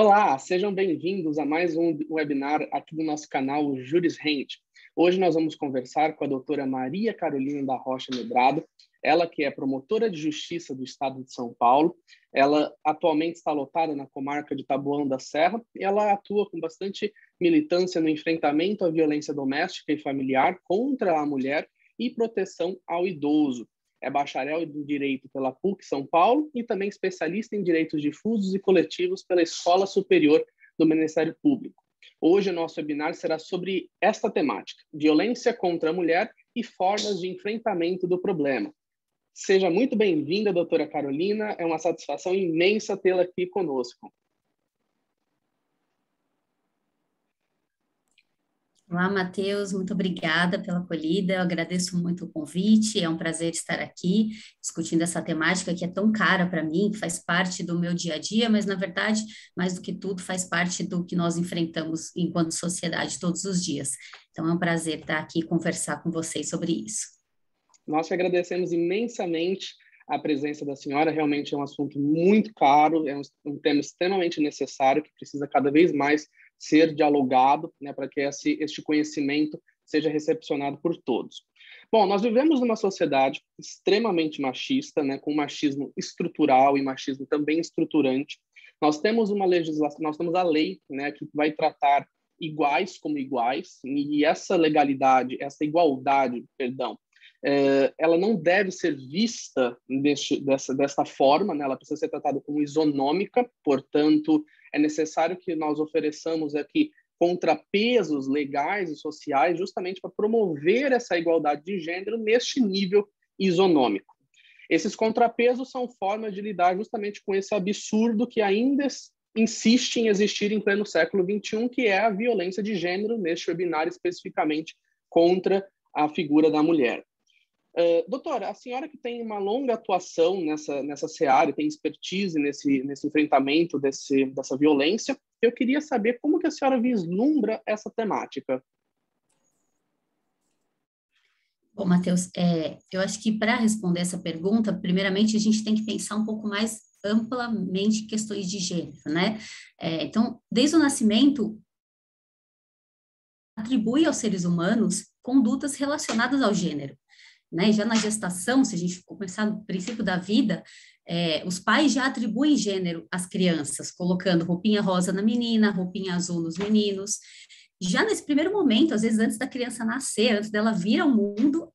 Olá, sejam bem-vindos a mais um webinar aqui do nosso canal Juris Rente. Hoje nós vamos conversar com a doutora Maria Carolina da Rocha Medrado, ela que é promotora de justiça do Estado de São Paulo. Ela atualmente está lotada na comarca de Taboão da Serra e ela atua com bastante militância no enfrentamento à violência doméstica e familiar contra a mulher e proteção ao idoso. É bacharel em Direito pela PUC São Paulo e também especialista em Direitos Difusos e Coletivos pela Escola Superior do Ministério Público. Hoje o nosso webinar será sobre esta temática, violência contra a mulher e formas de enfrentamento do problema. Seja muito bem-vinda, doutora Carolina, é uma satisfação imensa tê-la aqui conosco. Olá, Matheus, muito obrigada pela acolhida, eu agradeço muito o convite, é um prazer estar aqui discutindo essa temática que é tão cara para mim, que faz parte do meu dia a dia, mas, na verdade, mais do que tudo, faz parte do que nós enfrentamos enquanto sociedade todos os dias. Então, é um prazer estar aqui e conversar com vocês sobre isso. Nós te agradecemos imensamente a presença da senhora, realmente é um assunto muito caro, é um tema extremamente necessário, que precisa cada vez mais ser dialogado, né, para que este conhecimento seja recepcionado por todos. Bom, nós vivemos numa sociedade extremamente machista, né, com machismo estrutural e machismo também estruturante. Nós temos uma legislação, nós temos a lei, né, que vai tratar iguais como iguais, e essa legalidade, essa igualdade, perdão, ela não deve ser vista desta forma, né? Ela precisa ser tratada como isonômica, portanto, é necessário que nós ofereçamos aqui contrapesos legais e sociais justamente para promover essa igualdade de gênero neste nível isonômico. Esses contrapesos são formas de lidar justamente com esse absurdo que ainda insiste em existir em pleno século XXI, que é a violência de gênero, neste webinar especificamente contra a figura da mulher. Doutora, a senhora que tem uma longa atuação nessa seara, tem expertise nesse enfrentamento dessa violência, eu queria saber como que a senhora vislumbra essa temática. Bom, Matheus, eu acho que para responder essa pergunta, primeiramente a gente tem que pensar um pouco mais amplamente em questões de gênero, né? Então, desde o nascimento, atribui aos seres humanos condutas relacionadas ao gênero. Né? Já na gestação, se a gente for pensar no princípio da vida, os pais já atribuem gênero às crianças, colocando roupinha rosa na menina, roupinha azul nos meninos. Já nesse primeiro momento, às vezes antes da criança nascer, antes dela vir ao mundo,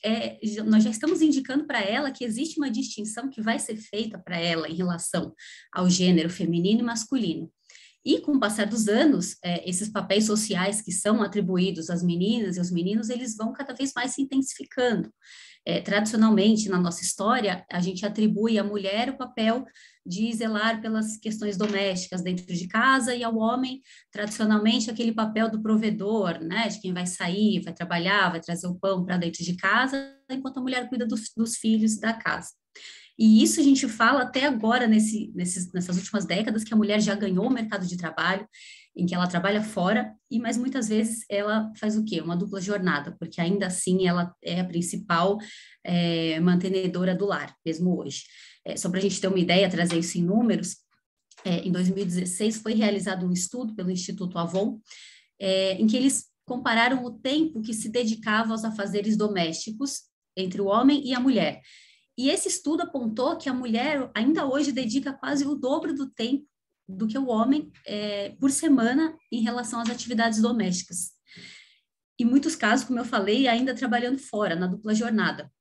nós já estamos indicando para ela que existe uma distinção que vai ser feita para ela em relação ao gênero feminino e masculino. E com o passar dos anos, esses papéis sociais que são atribuídos às meninas e aos meninos, eles vão cada vez mais se intensificando. Tradicionalmente, na nossa história, a gente atribui à mulher o papel de zelar pelas questões domésticas dentro de casa e ao homem, tradicionalmente, aquele papel do provedor, né, de quem vai sair, vai trabalhar, vai trazer o pão para dentro de casa, enquanto a mulher cuida dos filhos e da casa. E isso a gente fala até agora, nessas últimas décadas, que a mulher já ganhou o mercado de trabalho, em que ela trabalha fora, mas muitas vezes ela faz o quê? Uma dupla jornada, porque ainda assim ela é a principal mantenedora do lar, mesmo hoje. Só para a gente ter uma ideia, trazer isso em números, em 2016 foi realizado um estudo pelo Instituto Avon, em que eles compararam o tempo que se dedicava aos afazeres domésticos entre o homem e a mulher. E esse estudo apontou que a mulher ainda hoje dedica quase o dobro do tempo do que o homem por semana em relação às atividades domésticas. Em muitos casos, como eu falei, ainda trabalhando fora, na dupla jornada.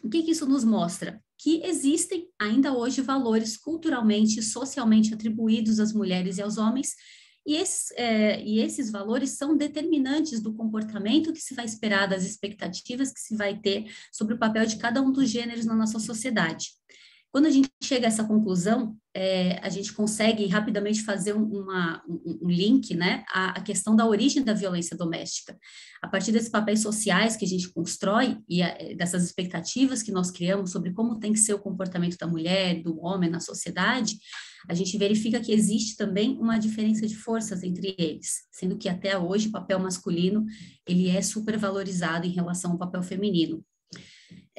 O que isso nos mostra? Que existem ainda hoje valores culturalmente e socialmente atribuídos às mulheres e aos homens, e esses valores são determinantes do comportamento que se vai esperar, das expectativas que se vai ter sobre o papel de cada um dos gêneros na nossa sociedade. Quando a gente chega a essa conclusão, a gente consegue rapidamente fazer um link, né, à questão da origem da violência doméstica. A partir desses papéis sociais que a gente constrói e dessas expectativas que nós criamos sobre como tem que ser o comportamento da mulher, do homem na sociedade, a gente verifica que existe também uma diferença de forças entre eles, sendo que até hoje o papel masculino ele é supervalorizado em relação ao papel feminino.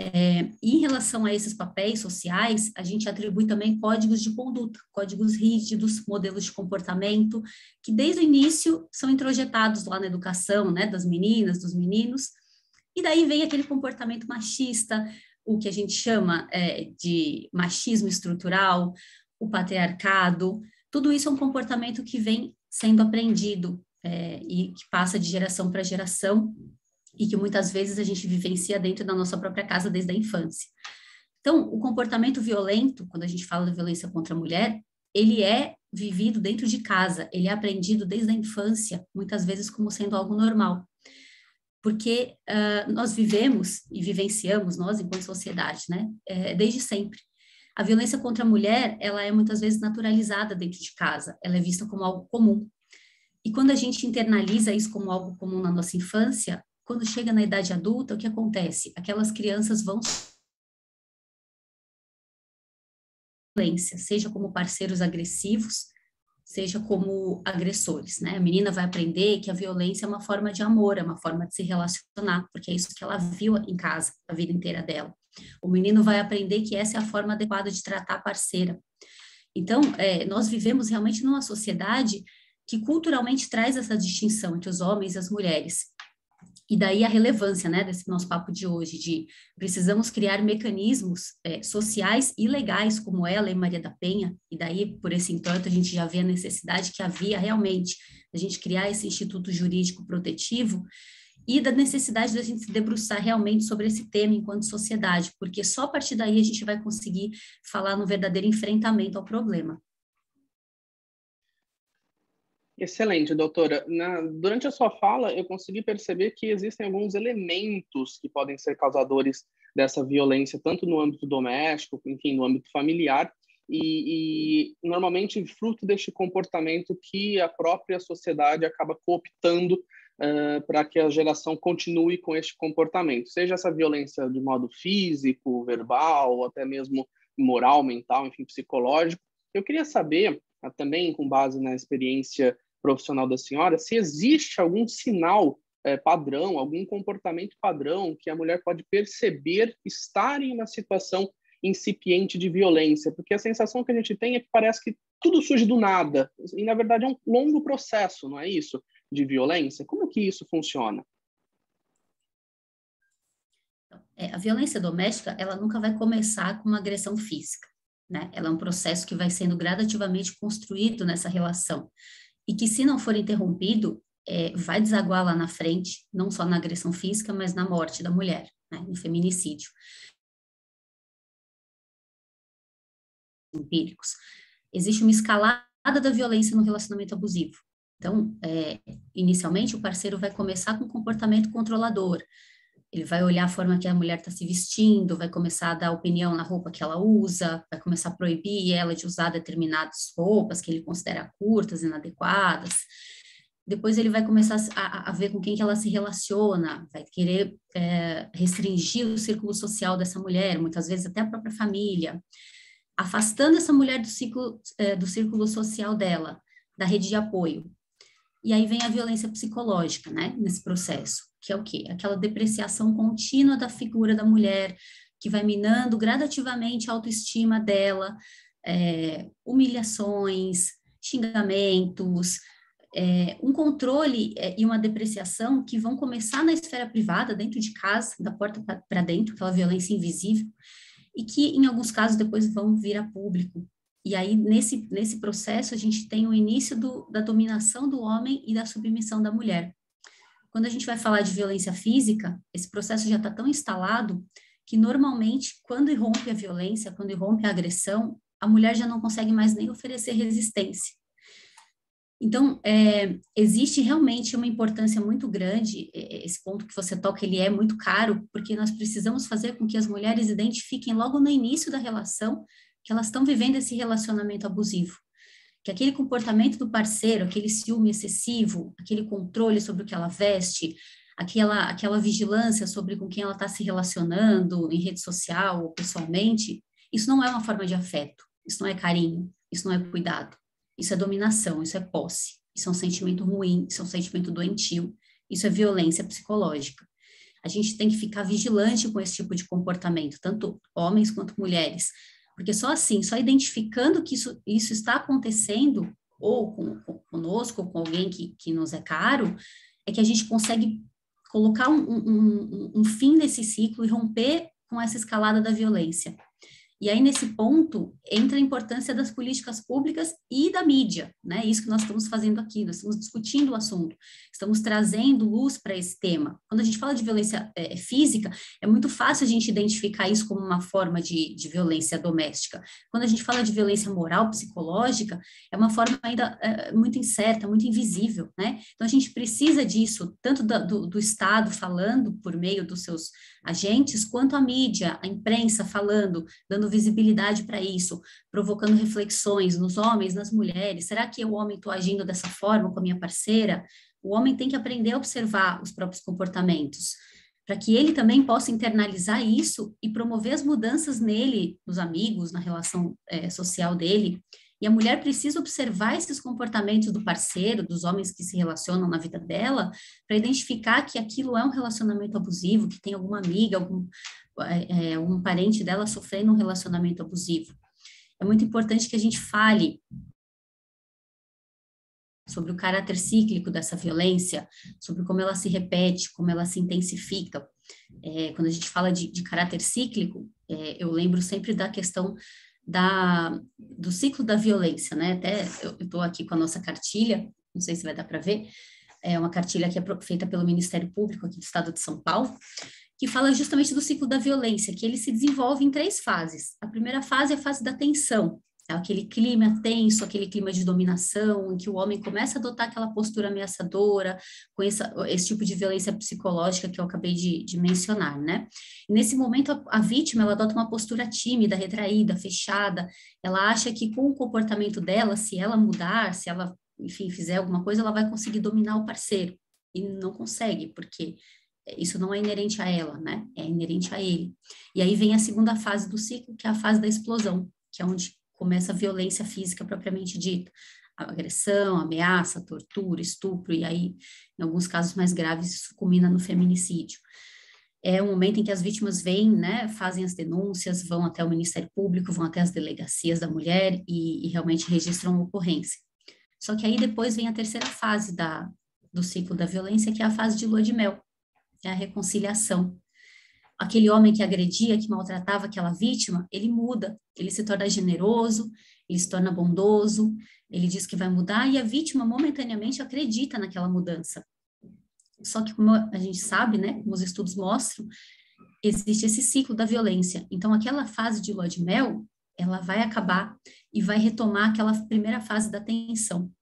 E em relação a esses papéis sociais, a gente atribui também códigos de conduta, códigos rígidos, modelos de comportamento, que desde o início são introjetados lá na educação, né, das meninas, dos meninos, e daí vem aquele comportamento machista, o que a gente chama de machismo estrutural, o patriarcado, tudo isso é um comportamento que vem sendo aprendido e que passa de geração para geração, e que muitas vezes a gente vivencia dentro da nossa própria casa desde a infância. Então, o comportamento violento, quando a gente fala de violência contra a mulher, ele é vivido dentro de casa, ele é aprendido desde a infância, muitas vezes como sendo algo normal. Porque nós vivemos e vivenciamos, nós enquanto sociedade, né, desde sempre. A violência contra a mulher, ela é muitas vezes naturalizada dentro de casa, ela é vista como algo comum. E quando a gente internaliza isso como algo comum na nossa infância, quando chega na idade adulta, o que acontece? Aquelas crianças vão violência, seja como parceiros agressivos, seja como agressores, né? A menina vai aprender que a violência é uma forma de amor, é uma forma de se relacionar, porque é isso que ela viu em casa a vida inteira dela. O menino vai aprender que essa é a forma adequada de tratar a parceira. Então, nós vivemos realmente numa sociedade que culturalmente traz essa distinção entre os homens e as mulheres. E daí a relevância, né, desse nosso papo de hoje, de precisamos criar mecanismos sociais e legais, como ela e Maria da Penha, e daí, por esse entanto, a gente já vê a necessidade que havia realmente da gente criar esse instituto jurídico protetivo e da necessidade da gente se debruçar realmente sobre esse tema enquanto sociedade, porque só a partir daí a gente vai conseguir falar no verdadeiro enfrentamento ao problema. Excelente, doutora. Durante a sua fala, eu consegui perceber que existem alguns elementos que podem ser causadores dessa violência, tanto no âmbito doméstico, enfim, no âmbito familiar, e normalmente fruto deste comportamento que a própria sociedade acaba cooptando para que a geração continue com este comportamento, seja essa violência de modo físico, verbal, ou até mesmo moral, mental, enfim, psicológico. Eu queria saber, também com base na experiência profissional da senhora, se existe algum sinal padrão, algum comportamento padrão que a mulher pode perceber estar em uma situação incipiente de violência, porque a sensação que a gente tem é que parece que tudo surge do nada, e na verdade é um longo processo, não é isso? De violência. Como que isso funciona? A violência doméstica, ela nunca vai começar com uma agressão física, né? Ela é um processo que vai sendo gradativamente construído nessa relação, e que, se não for interrompido, vai desaguar lá na frente, não só na agressão física, mas na morte da mulher, né, no feminicídio. Empíricos. Existe uma escalada da violência no relacionamento abusivo. Então, inicialmente, o parceiro vai começar com um comportamento controlador. Ele vai olhar a forma que a mulher está se vestindo, vai começar a dar opinião na roupa que ela usa, vai começar a proibir ela de usar determinadas roupas que ele considera curtas, inadequadas. Depois ele vai começar a ver com quem que ela se relaciona, vai querer restringir o círculo social dessa mulher, muitas vezes até a própria família, afastando essa mulher do círculo social dela, da rede de apoio. E aí vem a violência psicológica, né, nesse processo, que é o quê? Aquela depreciação contínua da figura da mulher, que vai minando gradativamente a autoestima dela, humilhações, xingamentos, um controle e uma depreciação que vão começar na esfera privada, dentro de casa, da porta para dentro, aquela violência invisível, e que, em alguns casos, depois vão vir a público. E aí, nesse processo, a gente tem o início da dominação do homem e da submissão da mulher. Quando a gente vai falar de violência física, esse processo já está tão instalado que, normalmente, quando irrompe a violência, quando irrompe a agressão, a mulher já não consegue mais nem oferecer resistência. Então, existe realmente uma importância muito grande, esse ponto que você toca, ele é muito caro, porque nós precisamos fazer com que as mulheres identifiquem logo no início da relação que elas estão vivendo esse relacionamento abusivo, que aquele comportamento do parceiro, aquele ciúme excessivo, aquele controle sobre o que ela veste, aquela vigilância sobre com quem ela está se relacionando em rede social ou pessoalmente, isso não é uma forma de afeto, isso não é carinho, isso não é cuidado, isso é dominação, isso é posse, isso é um sentimento ruim, isso é um sentimento doentio, isso é violência psicológica. a gente tem que ficar vigilante com esse tipo de comportamento, tanto homens quanto mulheres, porque só assim, só identificando que isso está acontecendo, ou conosco, ou com alguém que nos é caro, é que a gente consegue colocar um fim nesse ciclo e romper com essa escalada da violência. E aí, nesse ponto, entra a importância das políticas públicas e da mídia, né? Isso que nós estamos fazendo aqui, nós estamos discutindo o assunto, estamos trazendo luz para esse tema. Quando a gente fala de violência física, é muito fácil a gente identificar isso como uma forma de violência doméstica. Quando a gente fala de violência moral, psicológica, é uma forma ainda muito incerta, muito invisível, né? Então, a gente precisa disso, tanto do Estado falando por meio dos seus agentes, quanto a mídia, a imprensa falando, dando visibilidade para isso, provocando reflexões nos homens, nas mulheres. Será que o homem estou agindo dessa forma com a minha parceira? O homem tem que aprender a observar os próprios comportamentos, para que ele também possa internalizar isso e promover as mudanças nele, nos amigos, na relação social dele. E a mulher precisa observar esses comportamentos do parceiro, dos homens que se relacionam na vida dela, para identificar que aquilo é um relacionamento abusivo, que tem alguma amiga, um parente dela sofrendo um relacionamento abusivo. É muito importante que a gente fale sobre o caráter cíclico dessa violência, sobre como ela se repete, como ela se intensifica. Quando a gente fala de caráter cíclico, eu lembro sempre da questão do ciclo da violência, né? Até eu estou aqui com a nossa cartilha, não sei se vai dar para ver, é uma cartilha que é feita pelo Ministério Público aqui do Estado de São Paulo, que fala justamente do ciclo da violência, que ele se desenvolve em 3 fases. A primeira fase é a fase da tensão, é aquele clima tenso, aquele clima de dominação, em que o homem começa a adotar aquela postura ameaçadora, com esse tipo de violência psicológica que eu acabei de mencionar, né? E nesse momento, a vítima, ela adota uma postura tímida, retraída, fechada, ela acha que com o comportamento dela, se ela mudar, se ela, enfim, fizer alguma coisa, ela vai conseguir dominar o parceiro, e não consegue, porque isso não é inerente a ela, né? É inerente a ele. E aí vem a segunda fase do ciclo, que é a fase da explosão, que é onde começa a violência física propriamente dita. A agressão, ameaça, tortura, estupro, e aí, em alguns casos mais graves, isso culmina no feminicídio. É um momento em que as vítimas vêm, né, fazem as denúncias, vão até o Ministério Público, vão até as delegacias da mulher e realmente registram a ocorrência. Só que aí depois vem a terceira fase do ciclo da violência, que é a fase de lua de mel, que é a reconciliação. Aquele homem que agredia, que maltratava aquela vítima, ele muda, ele se torna generoso, ele se torna bondoso, ele diz que vai mudar e a vítima momentaneamente acredita naquela mudança. Só que, como a gente sabe, né, como os estudos mostram, existe esse ciclo da violência. Então, aquela fase de lua de mel, ela vai acabar e vai retomar aquela primeira fase da tensão.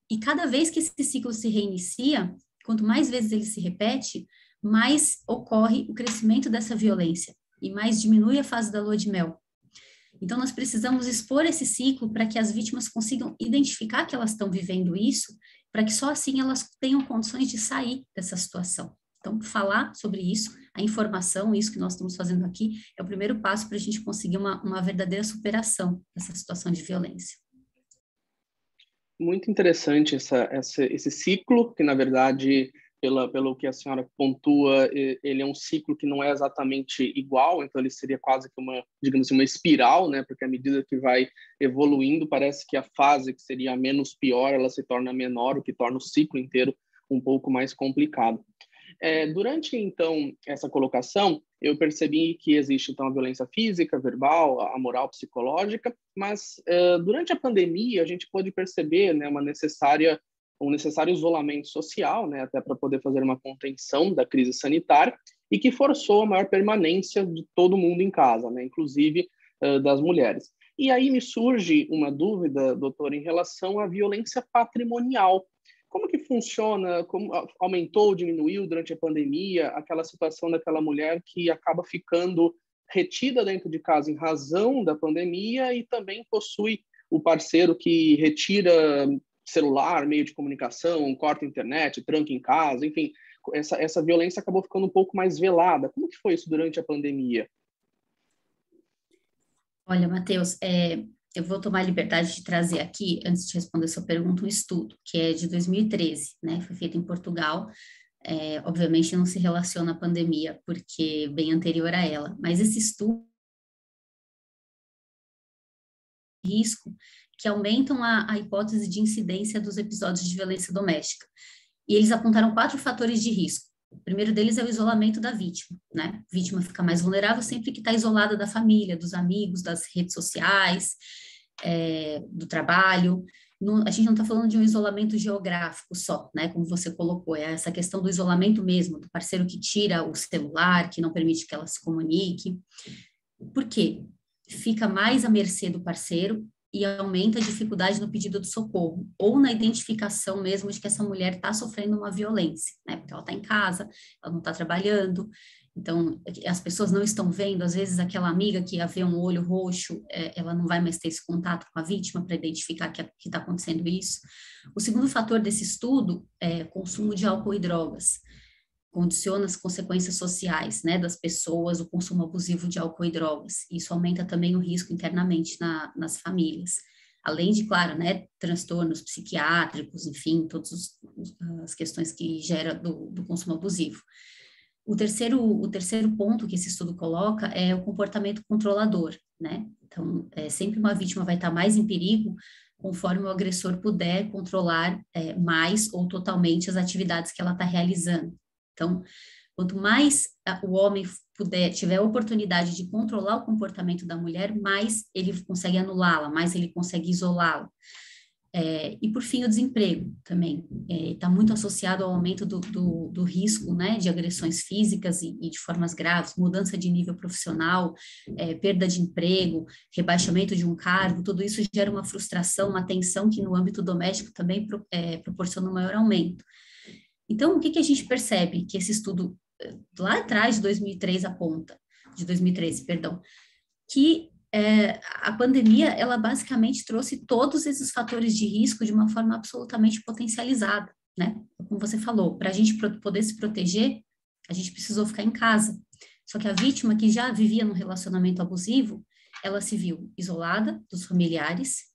E cada vez que esse ciclo se reinicia, quanto mais vezes ele se repete, mais ocorre o crescimento dessa violência e mais diminui a fase da lua de mel. Então, nós precisamos expor esse ciclo para que as vítimas consigam identificar que elas estão vivendo isso, para que só assim elas tenham condições de sair dessa situação. Então, falar sobre isso, a informação, isso que nós estamos fazendo aqui, é o primeiro passo para a gente conseguir uma verdadeira superação dessa situação de violência. Muito interessante esse ciclo, que na verdade, pelo que a senhora pontua, ele é um ciclo que não é exatamente igual, então ele seria quase que digamos assim, uma espiral, né? Porque à medida que vai evoluindo, parece que a fase que seria a menos pior, ela se torna menor, o que torna o ciclo inteiro um pouco mais complicado. Durante, então, essa colocação, eu percebi que existe, então, a violência física, verbal, a moral, psicológica, mas durante a pandemia a gente pôde perceber, né, um necessário isolamento social, né, até para poder fazer uma contenção da crise sanitária, e que forçou a maior permanência de todo mundo em casa, né, inclusive das mulheres. E aí me surge uma dúvida, doutor, em relação à violência patrimonial. Como que funciona, como aumentou ou diminuiu durante a pandemia aquela situação daquela mulher que acaba ficando retida dentro de casa em razão da pandemia e também possui o parceiro que retira celular, meio de comunicação, corta a internet, tranca em casa, enfim, essa violência acabou ficando um pouco mais velada. Como que foi isso durante a pandemia? Olha, Matheus, eu vou tomar a liberdade de trazer aqui, antes de responder sua pergunta, um estudo, que é de 2013, né? Foi feito em Portugal, Obviamente não se relaciona à pandemia, porque bem anterior a ela, mas esse estudo de risco que aumentam a hipótese de incidência dos episódios de violência doméstica. E eles apontaram 4 fatores de risco. O primeiro deles é o isolamento da vítima, né? A vítima fica mais vulnerável sempre que está isolada da família, dos amigos, das redes sociais, do trabalho. A gente não está falando de um isolamento geográfico só, né? Como você colocou, é essa questão do isolamento mesmo, do parceiro que tira o celular, que não permite que ela se comunique. Por quê? Fica mais à mercê do parceiro e aumenta a dificuldade no pedido de socorro, ou na identificação mesmo de que essa mulher está sofrendo uma violência, né? Porque ela está em casa, ela não está trabalhando, então as pessoas não estão vendo, às vezes aquela amiga que ia ver um olho roxo, ela não vai mais ter esse contato com a vítima para identificar que está acontecendo isso. O segundo fator desse estudo é consumo de álcool e drogas. Condiciona as consequências sociais, né, das pessoas, o consumo abusivo de álcool e drogas. Isso aumenta também o risco internamente nas famílias. Além de, claro, né, transtornos psiquiátricos, enfim, todas as questões que gera do consumo abusivo. O terceiro ponto que esse estudo coloca é o comportamento controlador, né? Então, sempre uma vítima vai estar mais em perigo conforme o agressor puder controlar mais ou totalmente as atividades que ela está realizando. Então, quanto mais o homem tiver a oportunidade de controlar o comportamento da mulher, mais ele consegue anulá-la, mais ele consegue isolá-la. E, por fim, o desemprego também está muito associado ao aumento do risco, né, de agressões físicas e de formas graves, mudança de nível profissional, perda de emprego, rebaixamento de um cargo, tudo isso gera uma frustração, uma tensão que no âmbito doméstico também proporciona um maior aumento. Então, o que a gente percebe que esse estudo lá atrás de 2013, perdão, que a pandemia, ela basicamente trouxe todos esses fatores de risco de uma forma absolutamente potencializada, né? Como você falou, para a gente poder se proteger, a gente precisou ficar em casa. Só que a vítima que já vivia num relacionamento abusivo, ela se viu isolada dos familiares,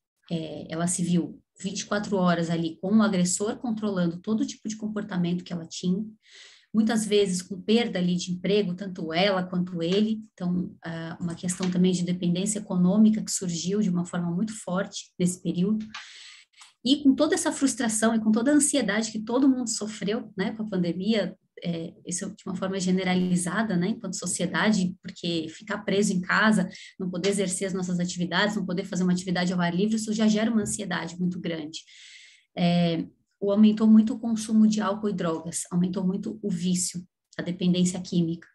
ela se viu 24 horas ali com o agressor controlando todo tipo de comportamento que ela tinha, muitas vezes com perda ali de emprego, tanto ela quanto ele, então uma questão também de dependência econômica que surgiu de uma forma muito forte nesse período, e com toda essa frustração e com toda a ansiedade que todo mundo sofreu, né, com a pandemia, isso de uma forma generalizada, né, enquanto sociedade, porque ficar preso em casa, não poder exercer as nossas atividades, não poder fazer uma atividade ao ar livre, isso já gera uma ansiedade muito grande. Aumentou muito o consumo de álcool e drogas, aumentou muito o vício, a dependência química.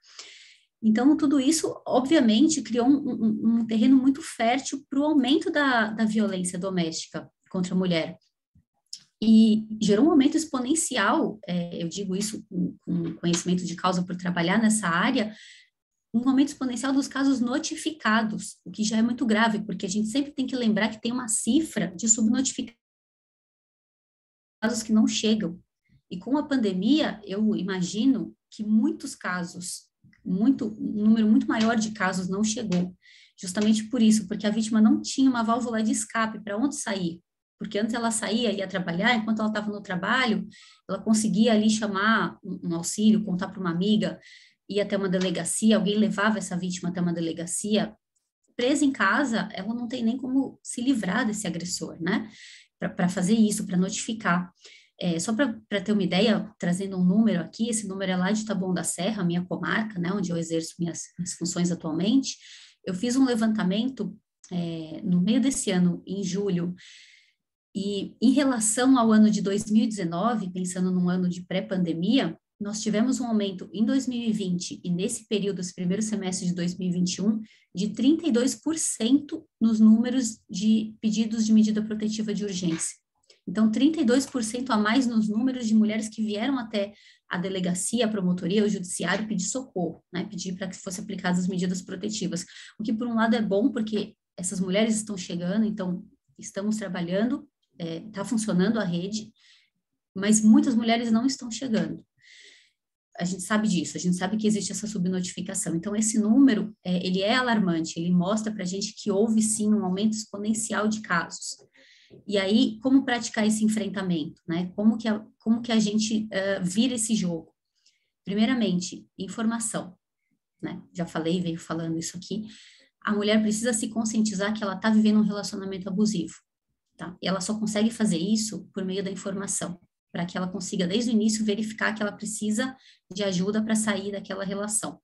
Então, tudo isso, obviamente, criou um terreno muito fértil para o aumento da violência doméstica contra a mulher. E gerou um aumento exponencial, eu digo isso com conhecimento de causa por trabalhar nessa área, um aumento exponencial dos casos notificados, o que já é muito grave, porque a gente sempre tem que lembrar que tem uma cifra de subnotificados que não chegam. E com a pandemia, eu imagino que muitos casos, um número muito maior de casos não chegou. Justamente por isso, porque a vítima não tinha uma válvula de escape para onde sair. Porque antes ela saía, ia trabalhar, enquanto ela estava no trabalho, ela conseguia ali chamar um auxílio, contar para uma amiga, ir até uma delegacia, alguém levava essa vítima até uma delegacia. Presa em casa, ela não tem nem como se livrar desse agressor, né? Para fazer isso, para notificar. Só para ter uma ideia, trazendo um número aqui, esse número é lá de Taboão da Serra, minha comarca, né, onde eu exerço minhas funções atualmente. Eu fiz um levantamento no meio desse ano, em julho, e em relação ao ano de 2019, pensando num ano de pré-pandemia, nós tivemos um aumento em 2020 e nesse período, esse primeiro semestre de 2021, de 32% nos números de pedidos de medida protetiva de urgência. Então, 32% a mais nos números de mulheres que vieram até a delegacia, a promotoria, o judiciário pedir socorro, né, pedir para que fossem aplicadas as medidas protetivas. O que, por um lado, é bom, porque essas mulheres estão chegando, então estamos trabalhando, está funcionando a rede, mas muitas mulheres não estão chegando. A gente sabe disso, a gente sabe que existe essa subnotificação. Então, esse número, ele é alarmante, ele mostra para a gente que houve, sim, um aumento exponencial de casos. E aí, como praticar esse enfrentamento, né? Como que a gente vira esse jogo? Primeiramente, informação, né? Já falei, venho falando isso aqui. A mulher precisa se conscientizar que ela está vivendo um relacionamento abusivo, tá? E ela só consegue fazer isso por meio da informação, para que ela consiga, desde o início, verificar que ela precisa de ajuda para sair daquela relação.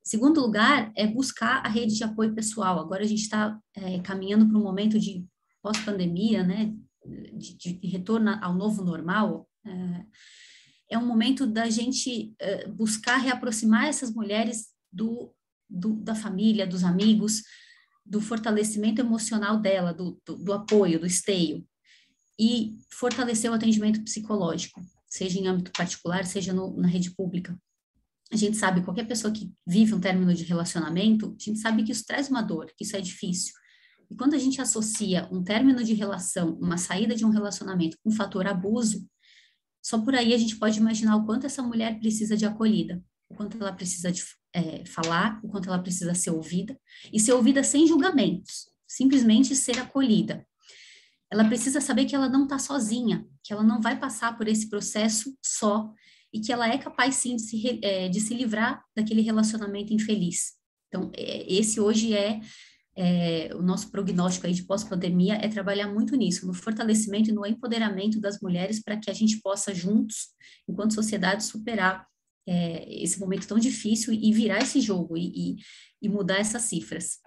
Segundo lugar, é buscar a rede de apoio pessoal. Agora a gente está caminhando para um momento de pós-pandemia, né, de retorno ao novo normal. É um momento da gente buscar reaproximar essas mulheres da família, dos amigos, do fortalecimento emocional dela, do apoio, do esteio, e fortalecer o atendimento psicológico, seja em âmbito particular, seja na rede pública. A gente sabe, qualquer pessoa que vive um término de relacionamento, a gente sabe que isso traz uma dor, que isso é difícil. E quando a gente associa um término de relação, uma saída de um relacionamento com o fator abuso, só por aí a gente pode imaginar o quanto essa mulher precisa de acolhida, o quanto ela precisa de falar, o quanto ela precisa ser ouvida, e ser ouvida sem julgamentos, simplesmente ser acolhida. Ela precisa saber que ela não está sozinha, que ela não vai passar por esse processo só, e que ela é capaz, sim, de se livrar daquele relacionamento infeliz. Então, esse hoje o nosso prognóstico aí de pós-pandemia é trabalhar muito nisso, no fortalecimento e no empoderamento das mulheres para que a gente possa juntos, enquanto sociedade, superar esse momento tão difícil e virar esse jogo e mudar essas cifras.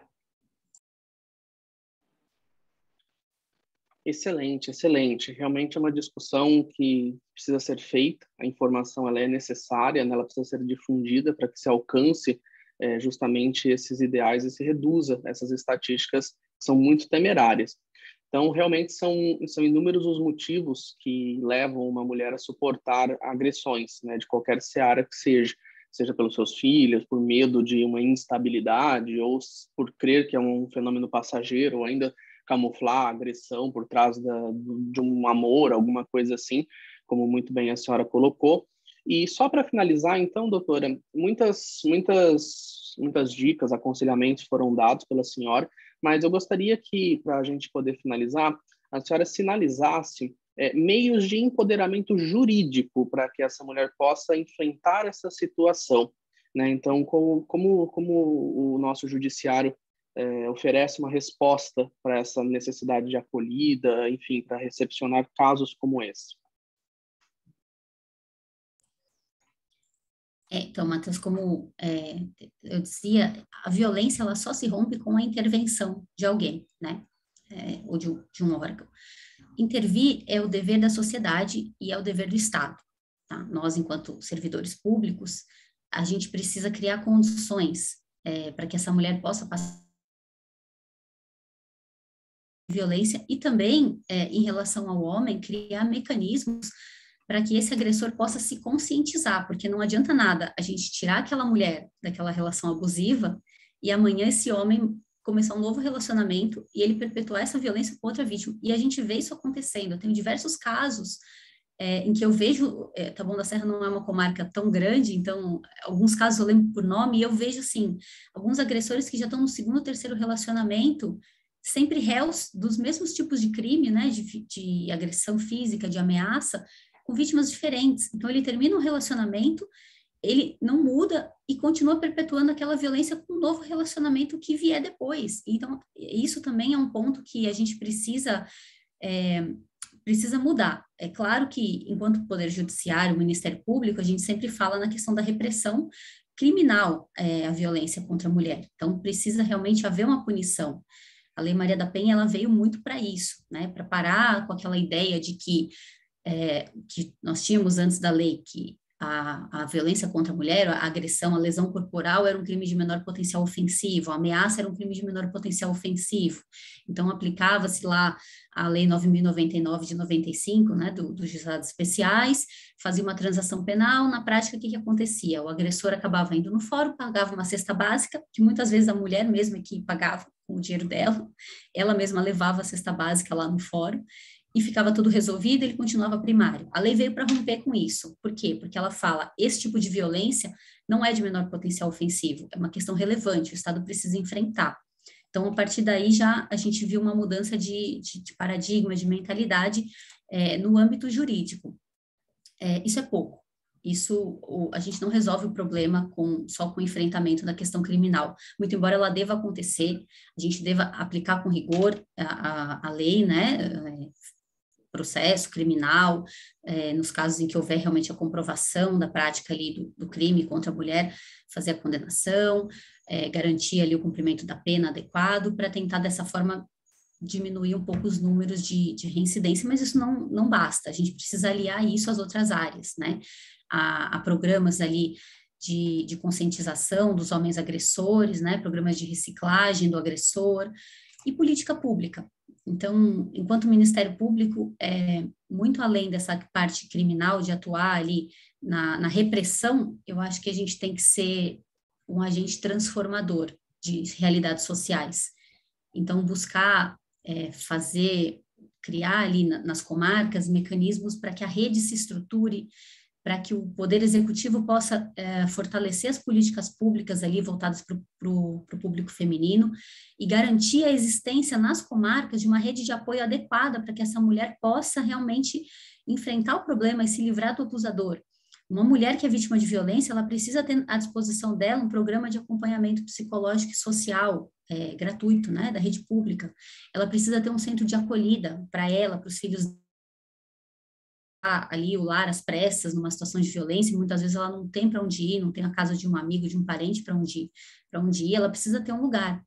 Excelente, excelente. Realmente é uma discussão que precisa ser feita, a informação ela é necessária, né? Ela precisa ser difundida para que se alcance justamente esses ideais e se reduza essas estatísticas que são muito temerárias. Então, realmente são inúmeros os motivos que levam uma mulher a suportar agressões, né, de qualquer seara que seja pelos seus filhos, por medo de uma instabilidade, ou por crer que é um fenômeno passageiro, ou ainda camuflar a agressão por trás de um amor, alguma coisa assim, como muito bem a senhora colocou. E só para finalizar, então, doutora, muitas dicas, aconselhamentos foram dados pela senhora, mas eu gostaria que, para a gente poder finalizar, a senhora sinalizasse meios de empoderamento jurídico para que essa mulher possa enfrentar essa situação, né? Então, como o nosso judiciário oferece uma resposta para essa necessidade de acolhida, enfim, para recepcionar casos como esse? Então, Matheus, como eu dizia, a violência ela só se rompe com a intervenção de alguém, né? Ou de um órgão. Intervir é o dever da sociedade e é o dever do Estado, tá? Nós, enquanto servidores públicos, a gente precisa criar condições para que essa mulher possa passar violência e também, em relação ao homem, criar mecanismos para que esse agressor possa se conscientizar, porque não adianta nada a gente tirar aquela mulher daquela relação abusiva e amanhã esse homem começar um novo relacionamento e ele perpetuar essa violência com outra vítima. E a gente vê isso acontecendo. Eu tenho diversos casos em que eu vejo, Taboão da Serra não é uma comarca tão grande, então alguns casos eu lembro por nome e eu vejo, assim, alguns agressores que já estão no segundo ou terceiro relacionamento, sempre réus dos mesmos tipos de crime, né, de agressão física, de ameaça, com vítimas diferentes. Então, ele termina um relacionamento, ele não muda e continua perpetuando aquela violência com um novo relacionamento que vier depois. Então, isso também é um ponto que a gente precisa mudar. É claro que, enquanto Poder Judiciário, Ministério Público, a gente sempre fala na questão da repressão criminal à violência contra a mulher. Então, precisa realmente haver uma punição. A Lei Maria da Penha, ela veio muito para isso, né? Para parar com aquela ideia de que nós tínhamos antes da lei, que a violência contra a mulher, a agressão, a lesão corporal era um crime de menor potencial ofensivo, a ameaça era um crime de menor potencial ofensivo. Então, aplicava-se lá a Lei 9.099 de 95, né, dos juizados especiais, fazia uma transação penal, na prática, o que acontecia? O agressor acabava indo no fórum, pagava uma cesta básica, que muitas vezes a mulher mesma que pagava com o dinheiro dela, ela mesma levava a cesta básica lá no fórum, e ficava tudo resolvido, ele continuava primário. A lei veio para romper com isso. Por quê? Porque ela fala, esse tipo de violência não é de menor potencial ofensivo, é uma questão relevante, o Estado precisa enfrentar. Então, a partir daí, já a gente viu uma mudança de paradigma, de mentalidade no âmbito jurídico. Isso é pouco. A gente não resolve o problema só com o enfrentamento da questão criminal. Muito embora ela deva acontecer, a gente deva aplicar com rigor a lei, né, processo criminal, nos casos em que houver realmente a comprovação da prática ali do crime contra a mulher, fazer a condenação, garantir ali o cumprimento da pena adequado, para tentar dessa forma diminuir um pouco os números de reincidência, mas isso não basta, a gente precisa aliar isso às outras áreas, né? A programas ali de conscientização dos homens agressores, né? Programas de reciclagem do agressor e política pública. Então, enquanto o Ministério Público, muito além dessa parte criminal, de atuar ali na repressão, eu acho que a gente tem que ser um agente transformador de realidades sociais. Então, buscar criar ali nas comarcas mecanismos para que a rede se estruture, para que o Poder Executivo possa fortalecer as políticas públicas ali voltadas para o público feminino e garantir a existência nas comarcas de uma rede de apoio adequada para que essa mulher possa realmente enfrentar o problema e se livrar do abusador. Uma mulher que é vítima de violência, ela precisa ter à disposição dela um programa de acompanhamento psicológico e social gratuito, né, da rede pública. Ela precisa ter um centro de acolhida para ela, para os filhos ali o lar às pressas, numa situação de violência, e muitas vezes ela não tem para onde ir, não tem a casa de um amigo, de um parente para onde ir, ela precisa ter um lugar.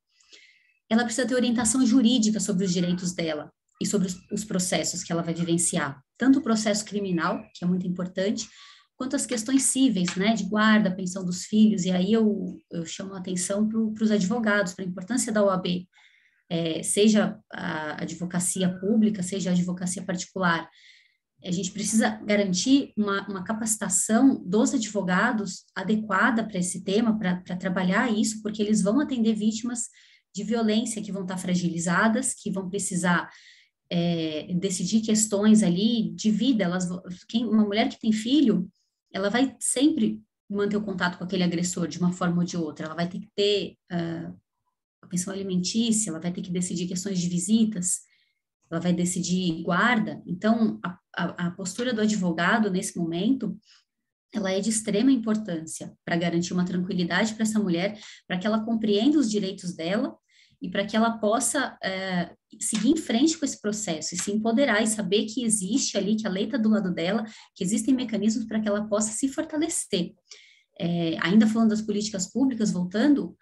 Ela precisa ter orientação jurídica sobre os direitos dela e sobre os processos que ela vai vivenciar, tanto o processo criminal, que é muito importante, quanto as questões cíveis, né, de guarda, pensão dos filhos, e aí eu chamo a atenção para os advogados, para a importância da OAB, seja a advocacia pública, seja a advocacia particular. A gente precisa garantir uma capacitação dos advogados adequada para esse tema, para trabalhar isso, porque eles vão atender vítimas de violência que vão estar fragilizadas, que vão precisar decidir questões ali de vida. Uma mulher que tem filho, ela vai sempre manter o contato com aquele agressor de uma forma ou de outra, ela vai ter que ter a pensão alimentícia, ela vai ter que decidir questões de visitas, ela vai decidir guarda. Então, a postura do advogado, nesse momento, ela é de extrema importância para garantir uma tranquilidade para essa mulher, para que ela compreenda os direitos dela e para que ela possa seguir em frente com esse processo e se empoderar e saber que existe ali, que a lei está do lado dela, que existem mecanismos para que ela possa se fortalecer. Ainda falando das políticas públicas, voltando,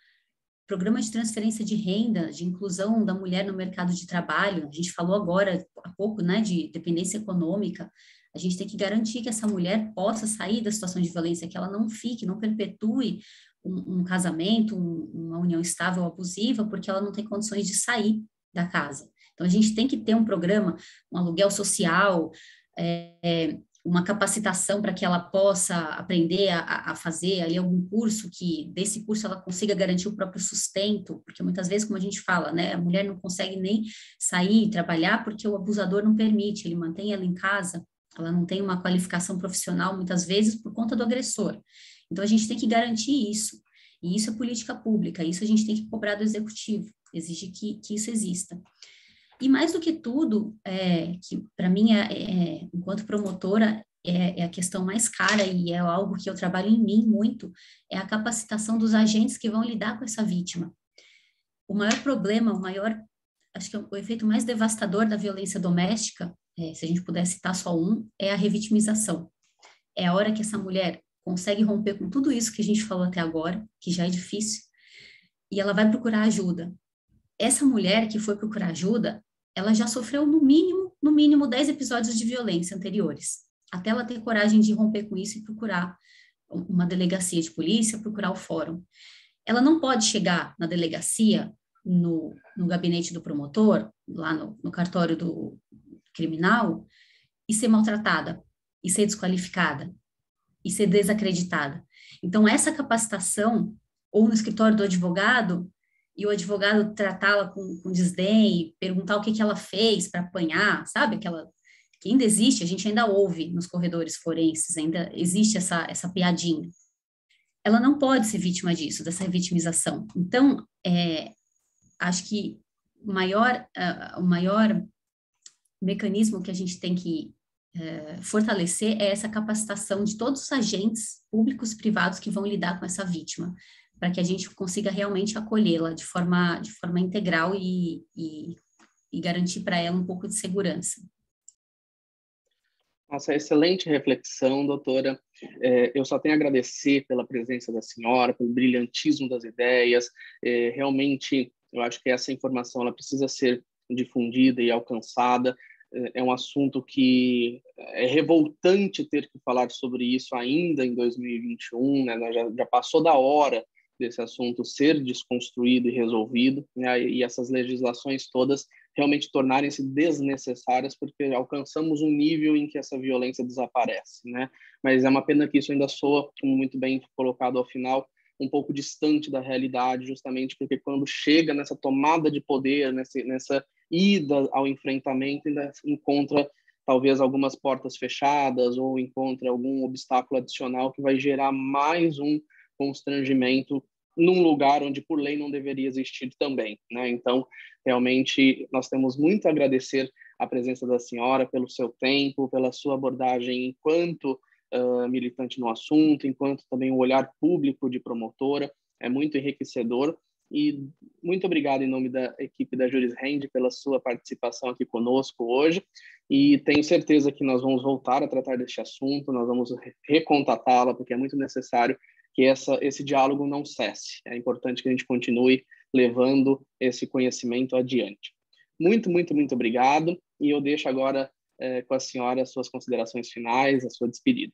programa de transferência de renda, de inclusão da mulher no mercado de trabalho, a gente falou agora há pouco, né, de dependência econômica, a gente tem que garantir que essa mulher possa sair da situação de violência, que ela não perpetue um casamento, uma união estável ou abusiva, porque ela não tem condições de sair da casa. Então, a gente tem que ter um programa, um aluguel social, uma capacitação para que ela possa aprender a fazer ali algum curso, que desse curso ela consiga garantir o próprio sustento, porque muitas vezes, como a gente fala, né, a mulher não consegue nem sair e trabalhar porque o abusador não permite, ele mantém ela em casa, ela não tem uma qualificação profissional, muitas vezes, por conta do agressor. Então, a gente tem que garantir isso, e isso é política pública, isso a gente tem que cobrar do executivo, exige que isso exista. E mais do que tudo, que para mim, enquanto promotora, é a questão mais cara e é algo que eu trabalho em mim muito, é a capacitação dos agentes que vão lidar com essa vítima. O maior problema, acho que é o efeito mais devastador da violência doméstica, se a gente puder citar só é a revitimização. É a hora que essa mulher consegue romper com tudo isso que a gente falou até agora, que já é difícil, e ela vai procurar ajuda. Essa mulher que foi procurar ajuda, ela já sofreu no mínimo 10 episódios de violência anteriores, até ela ter coragem de romper com isso e procurar uma delegacia de polícia, procurar o fórum. Ela não pode chegar na delegacia, no gabinete do promotor, lá no cartório do criminal, e ser maltratada, e ser desqualificada, e ser desacreditada. Então, essa capacitação, ou no escritório do advogado, e o advogado tratá-la com desdém, e perguntar o que ela fez para apanhar, sabe? Que ainda existe, a gente ainda ouve nos corredores forenses, ainda existe essa piadinha. Ela não pode ser vítima disso, dessa vitimização. Então, acho que o maior mecanismo que a gente tem que fortalecer é essa capacitação de todos os agentes públicos e privados que vão lidar com essa vítima, para que a gente consiga realmente acolhê-la de forma integral e garantir para ela um pouco de segurança. Nossa, excelente reflexão, doutora. Eu só tenho a agradecer pela presença da senhora, pelo brilhantismo das ideias. Realmente, eu acho que essa informação ela precisa ser difundida e alcançada. É um assunto que é revoltante ter que falar sobre isso ainda em 2021, né? Já passou da hora desse assunto ser desconstruído e resolvido, né? E essas legislações todas realmente tornarem-se desnecessárias, porque alcançamos um nível em que essa violência desaparece, né? Mas é uma pena que isso ainda soa, como muito bem colocado ao final, um pouco distante da realidade, justamente porque quando chega nessa tomada de poder, nessa ida ao enfrentamento, ainda encontra talvez algumas portas fechadas ou encontra algum obstáculo adicional que vai gerar mais um constrangimento num lugar onde por lei não deveria existir também, né? Então, realmente, nós temos muito a agradecer a presença da senhora pelo seu tempo, pela sua abordagem enquanto militante no assunto, enquanto também o olhar público de promotora, é muito enriquecedor. E muito obrigado em nome da equipe da Juris Rende pela sua participação aqui conosco hoje, e tenho certeza que nós vamos voltar a tratar deste assunto, nós vamos recontatá-la, porque é muito necessário que esse diálogo não cesse. É importante que a gente continue levando esse conhecimento adiante. Muito, muito, muito obrigado, e eu deixo agora com a senhora as suas considerações finais, a sua despedida.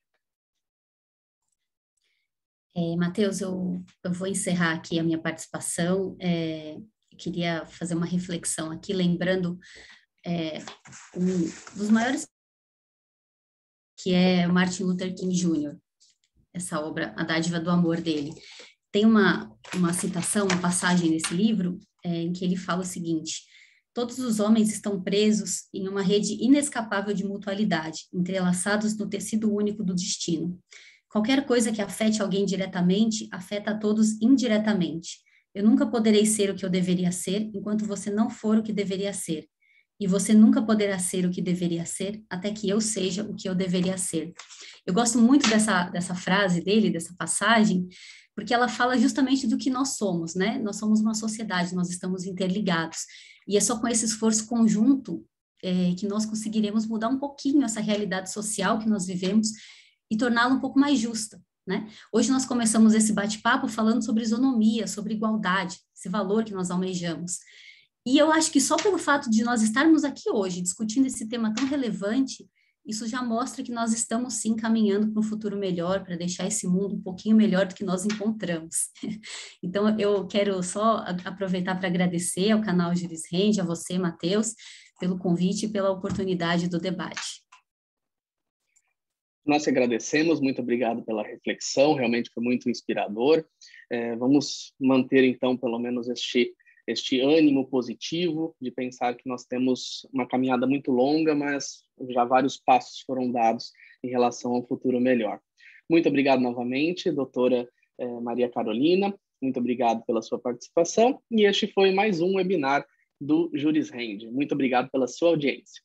Matheus, eu vou encerrar aqui a minha participação. Queria fazer uma reflexão aqui, lembrando um dos maiores, que é Martin Luther King Jr., essa obra, A Dádiva do Amor dele. Tem uma citação, uma passagem nesse livro, em que ele fala o seguinte: todos os homens estão presos em uma rede inescapável de mutualidade, entrelaçados no tecido único do destino. Qualquer coisa que afete alguém diretamente, afeta a todos indiretamente. Eu nunca poderei ser o que eu deveria ser, enquanto você não for o que deveria ser. E você nunca poderá ser o que deveria ser, até que eu seja o que eu deveria ser. Eu gosto muito dessa frase dele, dessa passagem, porque ela fala justamente do que nós somos, né? Nós somos uma sociedade, nós estamos interligados. E é só com esse esforço conjunto que nós conseguiremos mudar um pouquinho essa realidade social que nós vivemos e torná-la um pouco mais justa, né? Hoje nós começamos esse bate-papo falando sobre isonomia, sobre igualdade, esse valor que nós almejamos. E eu acho que só pelo fato de nós estarmos aqui hoje discutindo esse tema tão relevante, isso já mostra que nós estamos sim caminhando para um futuro melhor, para deixar esse mundo um pouquinho melhor do que nós encontramos. Então, eu quero só aproveitar para agradecer ao canal Juris Rende, a você, Matheus, pelo convite e pela oportunidade do debate. Nós te agradecemos, muito obrigado pela reflexão, realmente foi muito inspirador. Vamos manter, então, pelo menos este ânimo positivo de pensar que nós temos uma caminhada muito longa, mas já vários passos foram dados em relação a um futuro melhor. Muito obrigado novamente, doutora Maria Carolina, muito obrigado pela sua participação, e este foi mais um webinar do Juris Rende. Muito obrigado pela sua audiência.